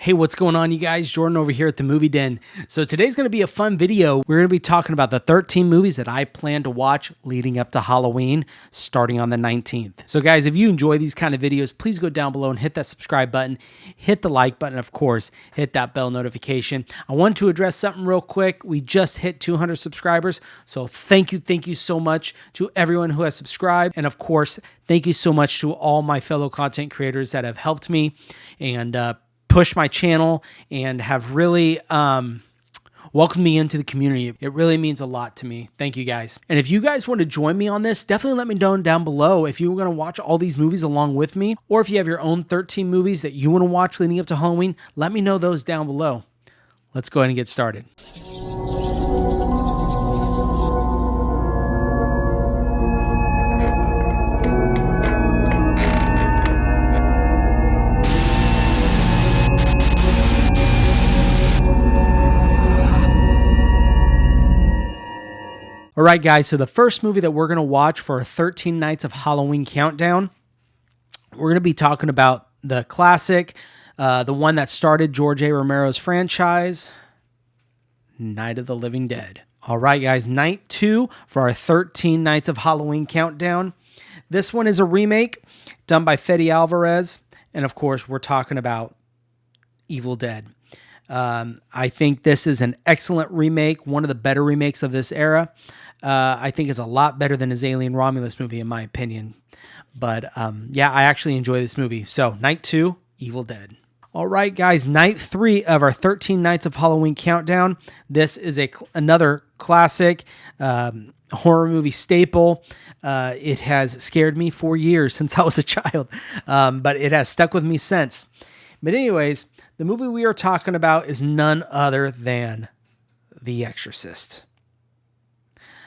Hey, what's going on, you guys? Jordan over here at the Movie Den. So today's going to be a fun video. We're going to be talking about the 13 movies that I plan to watch leading up to Halloween, starting on the 19th. So guys, if you enjoy these kind of videos, please go down below and hit that subscribe button, hit the like button, of course, hit that bell notification. I want to address something real quick. We just hit 200 subscribers, so thank you so much to everyone who has subscribed. And of course, thank you so much to all my fellow content creators that have helped me and push my channel and have really welcomed me into the community. It really means a lot to me. Thank you guys. And if you guys want to join me on this, definitely let me know down below if you're going to watch all these movies along with me, or if you have your own 13 movies that you want to watch leading up to Halloween, let me know those down below. Let's go ahead and get started. All right, guys, so the first movie that we're going to watch for our 13 Nights of Halloween countdown, we're going to be talking about the classic, the one that started George A. Romero's franchise, Night of the Living Dead. All right, guys, night 2 for our 13 Nights of Halloween countdown. This one is a remake done by Fede Alvarez, and of course, we're talking about Evil Dead. I think this is an excellent remake, one of the better remakes of this era. I think it's a lot better than his Alien Romulus movie, in my opinion. But yeah, I actually enjoy this movie. So, night 2, Evil Dead. All right, guys, night 3 of our 13 Nights of Halloween countdown. This is another classic horror movie staple. It has scared me for years since I was a child, but it has stuck with me since. But anyways, the movie we are talking about is none other than The Exorcist.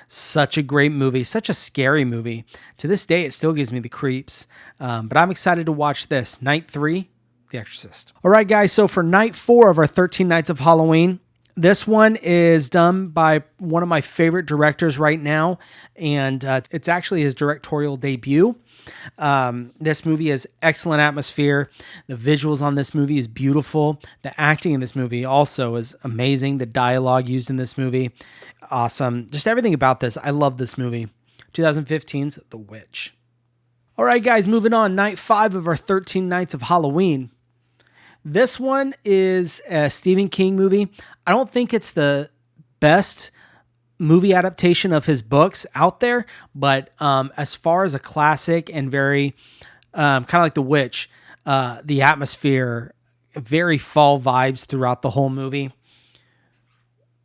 Such a great movie, such a scary movie. To this day, it still gives me the creeps, but I'm excited to watch this. Night 3, The Exorcist. All right, guys, so for night 4 of our 13 Nights of Halloween, this one is done by one of my favorite directors right now, and it's actually his directorial debut. This movie has excellent atmosphere. The visuals on this movie is beautiful. The acting in this movie also is amazing. The dialogue used in this movie, awesome. Just everything about this. I love this movie. 2015's The Witch. All right, guys, moving on. Night 5 of our 13 Nights of Halloween. This one is a Stephen King movie. I don't think it's the best movie adaptation of his books out there, but as far as a classic and very kind of like The Witch, the atmosphere, very fall vibes throughout the whole movie.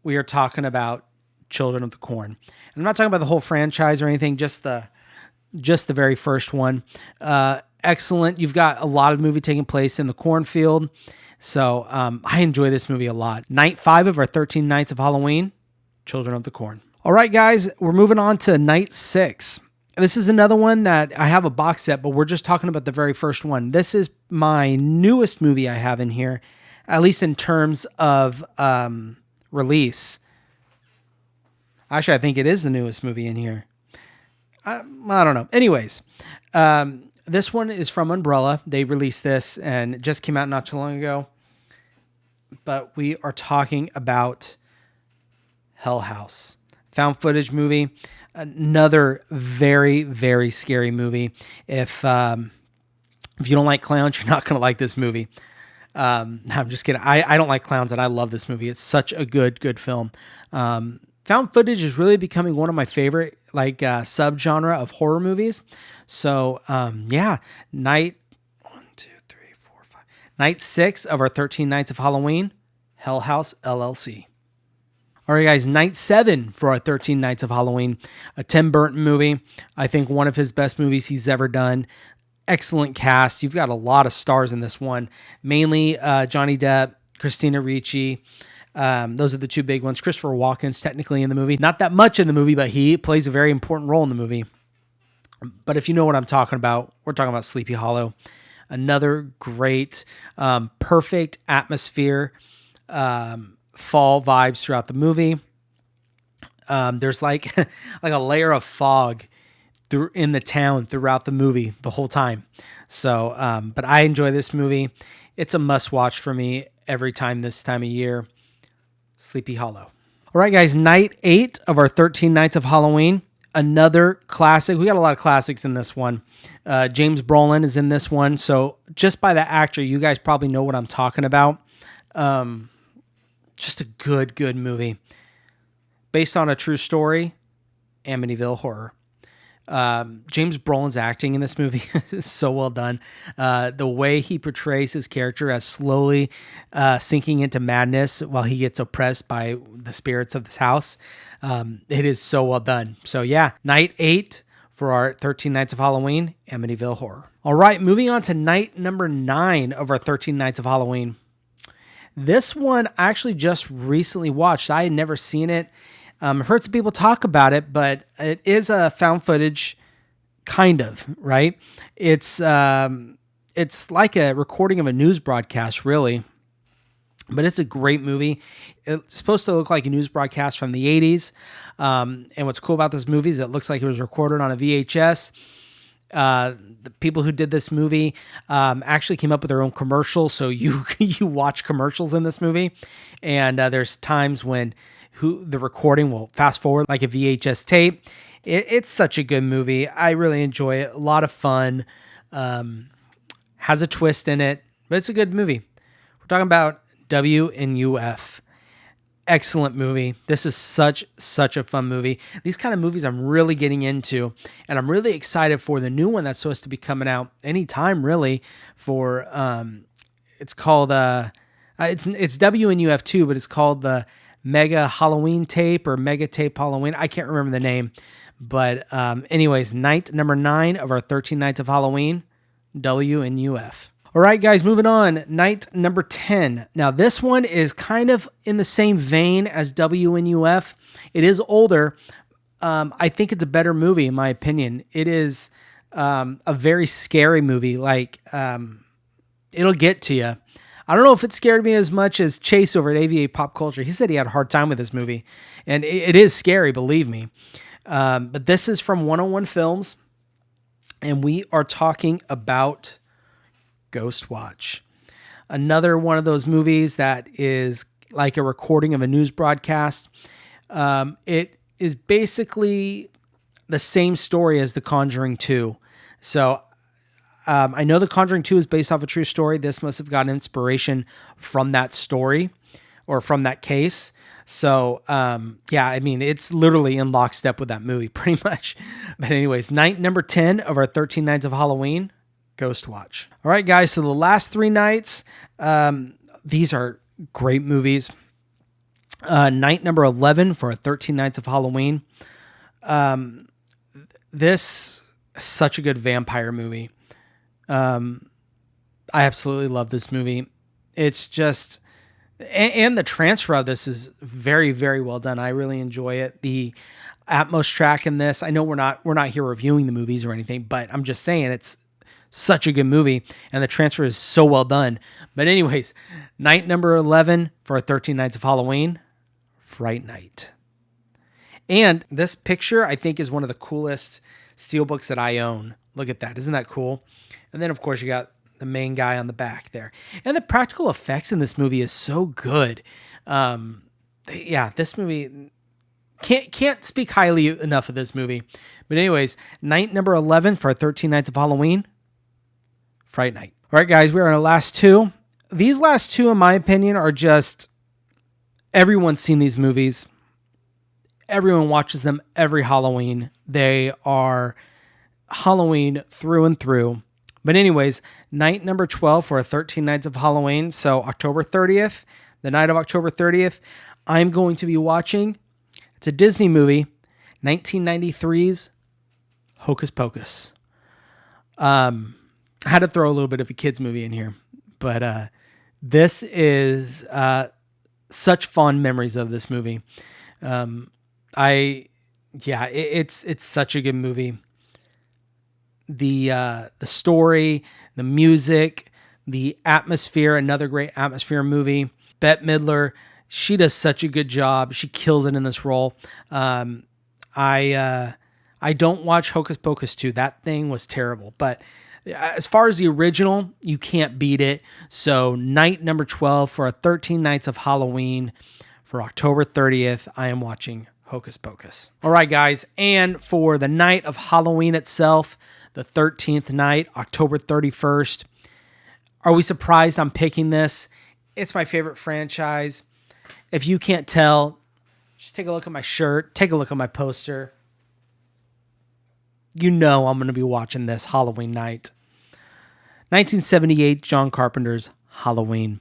We are talking about Children of the Corn. And I'm not talking about the whole franchise or anything, just the very first one. Excellent. You've got a lot of movie taking place in the cornfield. So I enjoy this movie a lot. Night 5 of our 13 Nights of Halloween, Children of the Corn. All right, guys, we're moving on to night 6. This is another one that I have a box set, but we're just talking about the very first one. This is my newest movie I have in here, at least in terms of release. Actually, I think it is the newest movie in here. I don't know. Anyways, this one is from Umbrella. They released this and it just came out not too long ago. But we are talking about Hell House. Found footage movie. Another very, very scary movie. If you don't like clowns, you're not going to like this movie. I'm just kidding. I don't like clowns and I love this movie. It's such a good film. Found footage is really becoming one of my favorite subgenre of horror movies. So yeah, night 6 of our 13 Nights of Halloween, Hell House LLC. All right, guys, night 7 for our 13 Nights of Halloween, a Tim Burton movie. I think one of his best movies he's ever done. Excellent cast. You've got a lot of stars in this one, mainly Johnny Depp, Christina Ricci. Those are the two big ones. Christopher Walken's technically in the movie. Not that much in the movie, but he plays a very important role in the movie. But if you know what I'm talking about, we're talking about Sleepy Hollow. Another great, perfect atmosphere, fall vibes throughout the movie. There's like a layer of fog in the town throughout the movie the whole time. So, but I enjoy this movie. It's a must watch for me. every time this time of year. Sleepy Hollow. All right, guys, night 8 of our 13 Nights of Halloween. Another classic. We got a lot of classics in this one. James Brolin is in this one. So just by the actor, you guys probably know what I'm talking about. Just a good movie. Based on a true story, Amityville Horror. James Brolin's acting in this movie is so well done. The way he portrays his character as slowly sinking into madness while he gets oppressed by the spirits of this house. It is so well done. So yeah, night 8 for our 13 Nights of Halloween, Amityville Horror. All right, moving on to night number 9 of our 13 Nights of Halloween. This one I actually just recently watched. I had never seen it. I've heard some people talk about it, but it is a found footage, kind of, right? It's like a recording of a news broadcast, really. But it's a great movie. It's supposed to look like a news broadcast from the 80s. And what's cool about this movie is it looks like it was recorded on a VHS. The people who did this movie actually came up with their own commercials. So you watch commercials in this movie. And there's times when the recording will fast forward like a VHS tape. It's such a good movie. I really enjoy it. A lot of fun. Has a twist in it, but it's a good movie. We're talking about WNUF. Excellent movie. This is such a fun movie. These kind of movies I'm really getting into, and I'm really excited for the new one that's supposed to be coming out anytime, really, for it's called it's WNUF 2, but it's called the Mega Halloween Tape or Mega Tape Halloween. I can't remember the name. But anyways, night number 9 of our 13 Nights of Halloween, WNUF. All right, guys, moving on. Night number 10. Now, this one is kind of in the same vein as WNUF. It is older. I think it's a better movie, in my opinion. It is a very scary movie. Like, it'll get to you. I don't know if it scared me as much as Chase over at AVA Pop Culture. He said he had a hard time with this movie. And it is scary, believe me. But this is from 101 Films. And we are talking about Ghost Watch. Another one of those movies that is like a recording of a news broadcast. It is basically the same story as The Conjuring 2. So I know The Conjuring 2 is based off a true story. This must have gotten inspiration from that story or from that case. So, yeah, I mean, it's literally in lockstep with that movie, pretty much. But anyways, night number 10 of our 13 Nights of Halloween, Ghost Watch. All right, guys, so the last 3 nights, these are great movies. Night number 11 for our 13 Nights of Halloween. This is such a good vampire movie. I absolutely love this movie. It's just, and the transfer of this is very, very well done. I really enjoy it. The Atmos track in this, I know we're not here reviewing the movies or anything, but I'm just saying it's such a good movie and the transfer is so well done. But anyways, night number 11 for our 13 Nights of Halloween, Fright Night. And this picture, I think, is one of the coolest steelbooks that I own. Look at that. Isn't that cool? And then, of course, you got the main guy on the back there. And the practical effects in this movie is so good. Yeah, this movie, can't speak highly enough of this movie. But anyways, night number 11 for our 13 Nights of Halloween, Fright Night. All right, guys, we're on our last 2. These last 2, in my opinion, are just, everyone's seen these movies. Everyone watches them every Halloween. They are Halloween through and through. But anyways, night number 12 for our 13 Nights of Halloween. So October 30th, the night of October 30th, I'm going to be watching, it's a Disney movie, 1993's Hocus Pocus. I had to throw a little bit of a kid's movie in here. But this is such fond memories of this movie. It's such a good movie. The story, the music, the atmosphere, another great atmosphere movie. Bette Midler, she does such a good job. She kills it in this role. I don't watch Hocus Pocus 2. That thing was terrible, but As far as the original, you can't beat it. So night number 12 for a 13 Nights of Halloween for October 30th, I am watching Hocus Pocus. All right, guys. And for the night of Halloween itself, the 13th night, October 31st, are we surprised I'm picking this? It's my favorite franchise. If you can't tell, just take a look at my shirt, take a look at my poster. You know I'm going to be watching this Halloween night. 1978, John Carpenter's Halloween.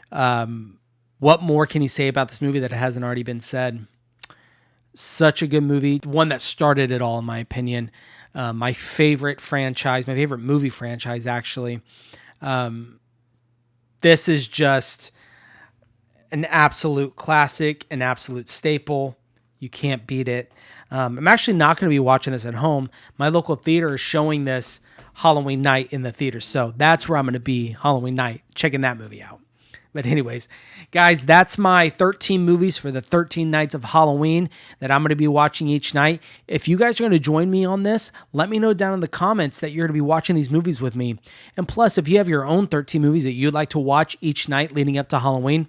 What more can you say about this movie that hasn't already been said? Such a good movie. One that started it all, in my opinion. My favorite franchise, my favorite movie franchise, actually. This is just an absolute classic, an absolute staple. You can't beat it. I'm actually not going to be watching this at home. My local theater is showing this Halloween night in the theater. So that's where I'm going to be Halloween night, checking that movie out. But anyways, guys, that's my 13 movies for the 13 nights of Halloween that I'm going to be watching each night. If you guys are going to join me on this, let me know down in the comments that you're going to be watching these movies with me. And plus, if you have your own 13 movies that you'd like to watch each night leading up to Halloween,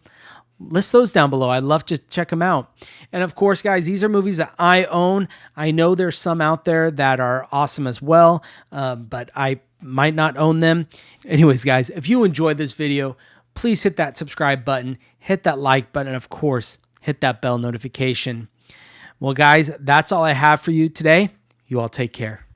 list those down below. I'd love to check them out. And of course, guys, these are movies that I own. I know there's some out there that are awesome as well, but I might not own them. Anyways, guys, if you enjoyed this video, please hit that subscribe button, hit that like button, and of course, hit that bell notification. Well, guys, that's all I have for you today. You all take care.